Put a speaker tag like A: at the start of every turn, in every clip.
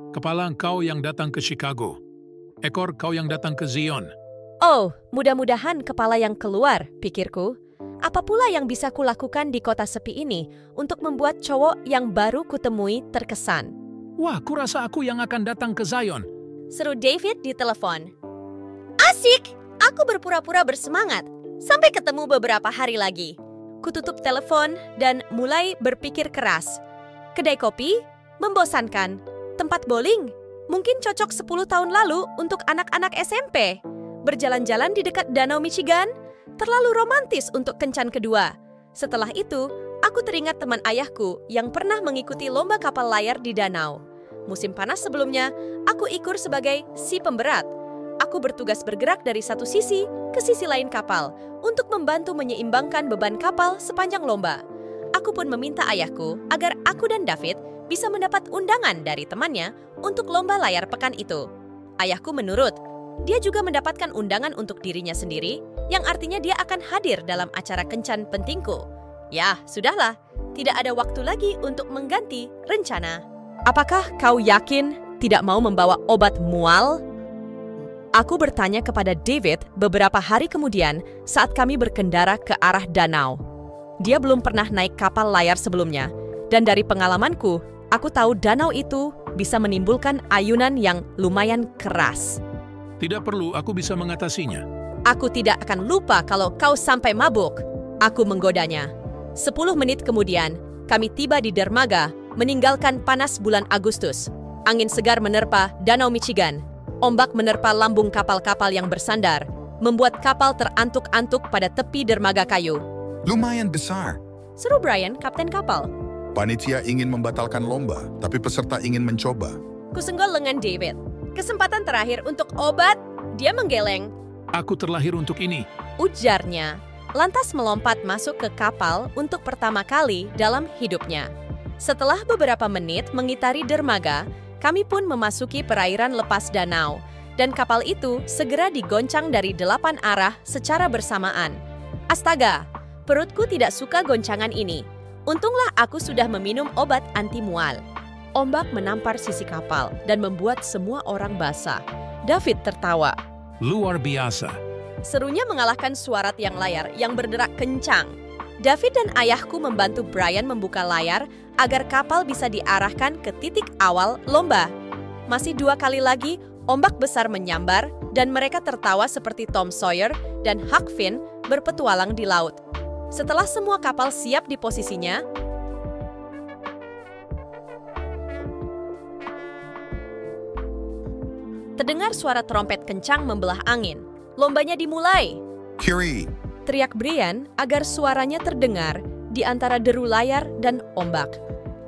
A: Kepala kau yang datang ke Chicago. Ekor kau yang datang ke Zion.
B: Oh, mudah-mudahan kepala yang keluar, pikirku. Apa pula yang bisa kulakukan di kota sepi ini untuk membuat cowok yang baru kutemui terkesan?
A: Wah, kurasa aku yang akan datang ke Zion.
B: Seru David di telepon. Asik! Aku berpura-pura bersemangat. Sampai ketemu beberapa hari lagi. Kututup telepon dan mulai berpikir keras. Kedai kopi? Membosankan. Tempat bowling? Mungkin cocok 10 tahun lalu untuk anak-anak SMP. Berjalan-jalan di dekat Danau Michigan? Terlalu romantis untuk kencan kedua. Setelah itu, aku teringat teman ayahku yang pernah mengikuti lomba kapal layar di danau. Musim panas sebelumnya, aku ikut sebagai si pemberat. Aku bertugas bergerak dari satu sisi ke sisi lain kapal untuk membantu menyeimbangkan beban kapal sepanjang lomba. Aku pun meminta ayahku agar aku dan David bisa mendapat undangan dari temannya untuk lomba layar pekan itu. Ayahku menurut. Dia juga mendapatkan undangan untuk dirinya sendiri, yang artinya dia akan hadir dalam acara kencan pentingku. Ya, sudahlah. Tidak ada waktu lagi untuk mengganti rencana. Apakah kau yakin tidak mau membawa obat mual? Aku bertanya kepada David beberapa hari kemudian saat kami berkendara ke arah danau. Dia belum pernah naik kapal layar sebelumnya, dan dari pengalamanku, aku tahu danau itu bisa menimbulkan ayunan yang lumayan keras.
A: Tidak perlu, aku bisa mengatasinya.
B: Aku tidak akan lupa kalau kau sampai mabuk. Aku menggodanya. 10 menit kemudian, kami tiba di dermaga, meninggalkan panas bulan Agustus. Angin segar menerpa Danau Michigan. Ombak menerpa lambung kapal-kapal yang bersandar, membuat kapal terantuk-antuk pada tepi dermaga kayu.
C: Lumayan besar.
B: Seru Brian, kapten kapal.
C: Panitia ingin membatalkan lomba, tapi peserta ingin mencoba.
B: Kusenggol lengan David. Kesempatan terakhir untuk obat, dia menggeleng.
A: Aku terlahir untuk ini.
B: Ujarnya, lantas melompat masuk ke kapal untuk pertama kali dalam hidupnya. Setelah beberapa menit mengitari dermaga, kami pun memasuki perairan lepas danau, dan kapal itu segera digoncang dari 8 arah secara bersamaan. Astaga, perutku tidak suka goncangan ini. Untunglah aku sudah meminum obat anti mual. Ombak menampar sisi kapal dan membuat semua orang basah. David tertawa.
A: Luar biasa.
B: Serunya mengalahkan suara tiang layar yang berderak kencang. David dan ayahku membantu Brian membuka layar agar kapal bisa diarahkan ke titik awal lomba. Masih 2 kali lagi, ombak besar menyambar dan mereka tertawa seperti Tom Sawyer dan Huck Finn berpetualang di laut. Setelah semua kapal siap di posisinya, terdengar suara trompet kencang membelah angin. Lombanya dimulai.
C: Kiri.
B: Teriak Brian agar suaranya terdengar di antara deru layar dan ombak.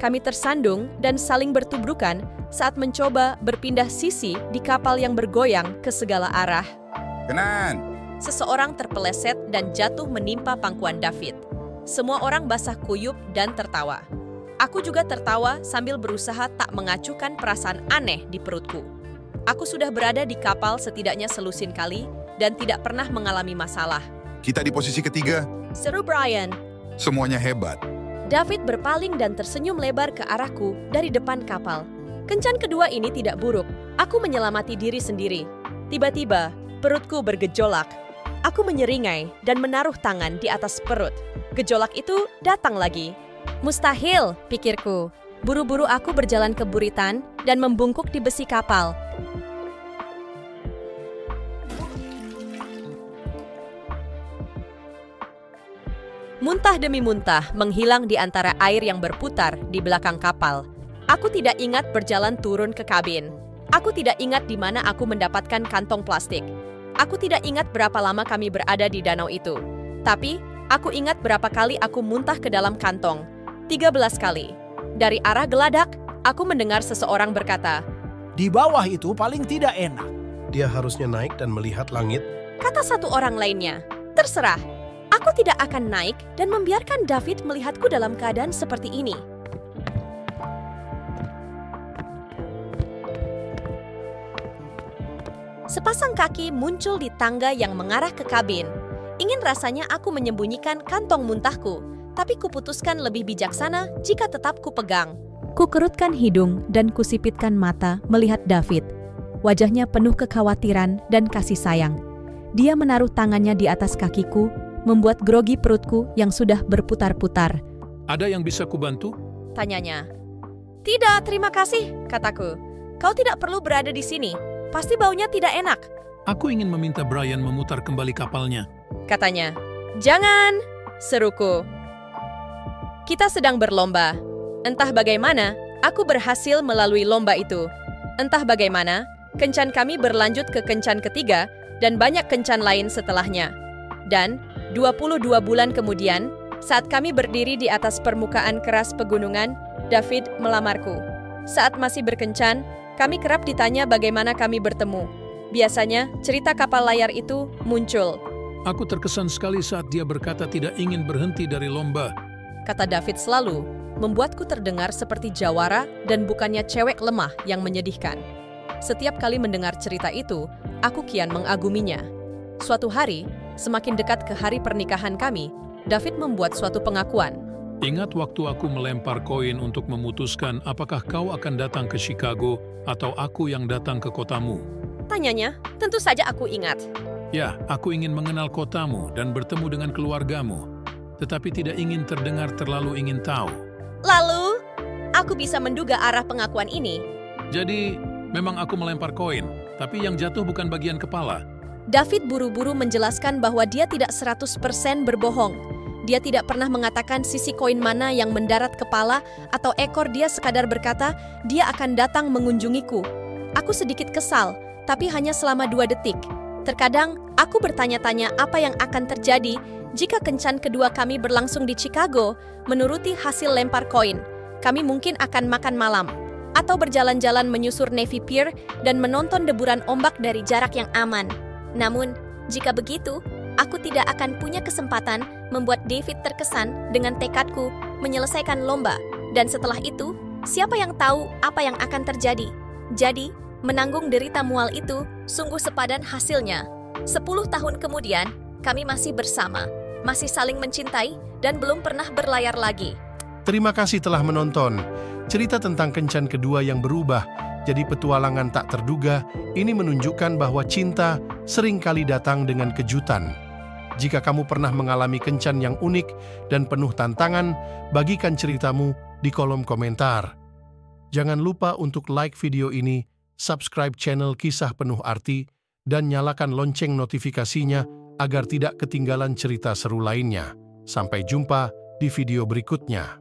B: Kami tersandung dan saling bertubrukan saat mencoba berpindah sisi di kapal yang bergoyang ke segala arah.
C: Kanan.
B: Seseorang terpeleset dan jatuh menimpa pangkuan David. Semua orang basah kuyup dan tertawa. Aku juga tertawa sambil berusaha tak mengacuhkan perasaan aneh di perutku. Aku sudah berada di kapal setidaknya selusin kali dan tidak pernah mengalami masalah.
C: Kita di posisi ketiga.
B: Seru Brian.
C: Semuanya hebat.
B: David berpaling dan tersenyum lebar ke arahku dari depan kapal. Kencan kedua ini tidak buruk. Aku menyelamati diri sendiri. Tiba-tiba, perutku bergejolak. Aku menyeringai dan menaruh tangan di atas perut. Gejolak itu datang lagi. Mustahil, pikirku. Buru-buru aku berjalan ke buritan dan membungkuk di besi kapal. Muntah demi muntah menghilang di antara air yang berputar di belakang kapal. Aku tidak ingat berjalan turun ke kabin. Aku tidak ingat di mana aku mendapatkan kantong plastik. Aku tidak ingat berapa lama kami berada di danau itu. Tapi, aku ingat berapa kali aku muntah ke dalam kantong. 13 kali. Dari arah geladak, aku mendengar seseorang berkata,
D: "Di bawah itu paling tidak enak."
E: Dia harusnya naik dan melihat langit.
B: Kata satu orang lainnya, "Terserah. Aku tidak akan naik dan membiarkan David melihatku dalam keadaan seperti ini." Sepasang kaki muncul di tangga yang mengarah ke kabin. Ingin rasanya aku menyembunyikan kantong muntahku, tapi kuputuskan lebih bijaksana jika tetap kupegang. Kukerutkan hidung dan kusipitkan mata melihat David. Wajahnya penuh kekhawatiran dan kasih sayang. Dia menaruh tangannya di atas kakiku, membuat grogi perutku yang sudah berputar-putar.
A: Ada yang bisa kubantu?
B: Tanyanya. Tidak, terima kasih, kataku. Kau tidak perlu berada di sini. Pasti baunya tidak enak,
A: Aku ingin meminta Brian memutar kembali kapalnya.
B: katanya. Jangan, seruku. Kita sedang berlomba. Entah bagaimana, aku berhasil melalui lomba itu. Entah bagaimana, kencan kami berlanjut ke kencan ketiga dan banyak kencan lain setelahnya. Dan 22 bulan kemudian, saat kami berdiri di atas permukaan keras pegunungan, David melamarku. Saat masih berkencan, kami kerap ditanya bagaimana kami bertemu. Biasanya, cerita kapal layar itu muncul,
A: Aku terkesan sekali saat dia berkata tidak ingin berhenti dari lomba.
B: kata David selalu, membuatku terdengar seperti jawara dan bukannya cewek lemah yang menyedihkan. Setiap kali mendengar cerita itu, aku kian mengaguminya. Suatu hari, semakin dekat ke hari pernikahan kami, David membuat suatu pengakuan.
A: Ingat waktu aku melempar koin untuk memutuskan apakah kau akan datang ke Chicago atau aku yang datang ke kotamu?
B: Tanyanya, tentu saja aku ingat.
A: Ya, aku ingin mengenal kotamu dan bertemu dengan keluargamu, tetapi tidak ingin terdengar terlalu ingin tahu.
B: Lalu, aku bisa menduga arah pengakuan ini.
A: Jadi, memang aku melempar koin, tapi yang jatuh bukan bagian kepala.
B: David buru-buru menjelaskan bahwa dia tidak 100% berbohong. Dia tidak pernah mengatakan sisi koin mana yang mendarat kepala atau ekor. Dia sekadar berkata, dia akan datang mengunjungiku. Aku sedikit kesal, tapi hanya selama 2 detik. Terkadang, aku bertanya-tanya apa yang akan terjadi jika kencan kedua kami berlangsung di Chicago. Menuruti hasil lempar koin, kami mungkin akan makan malam, atau berjalan-jalan menyusur Navy Pier dan menonton deburan ombak dari jarak yang aman. Namun, jika begitu, aku tidak akan punya kesempatan membuat David terkesan dengan tekadku menyelesaikan lomba. Dan setelah itu, siapa yang tahu apa yang akan terjadi? Jadi, menanggung derita mual itu sungguh sepadan hasilnya. 10 tahun kemudian, kami masih bersama, masih saling mencintai, dan belum pernah berlayar lagi.
E: Terima kasih telah menonton. Cerita tentang kencan kedua yang berubah jadi petualangan tak terduga ini menunjukkan bahwa cinta seringkali datang dengan kejutan. Jika kamu pernah mengalami kencan yang unik dan penuh tantangan, bagikan ceritamu di kolom komentar. Jangan lupa untuk like video ini, subscribe channel Kisah Penuh Arti, dan nyalakan lonceng notifikasinya agar tidak ketinggalan cerita seru lainnya. Sampai jumpa di video berikutnya.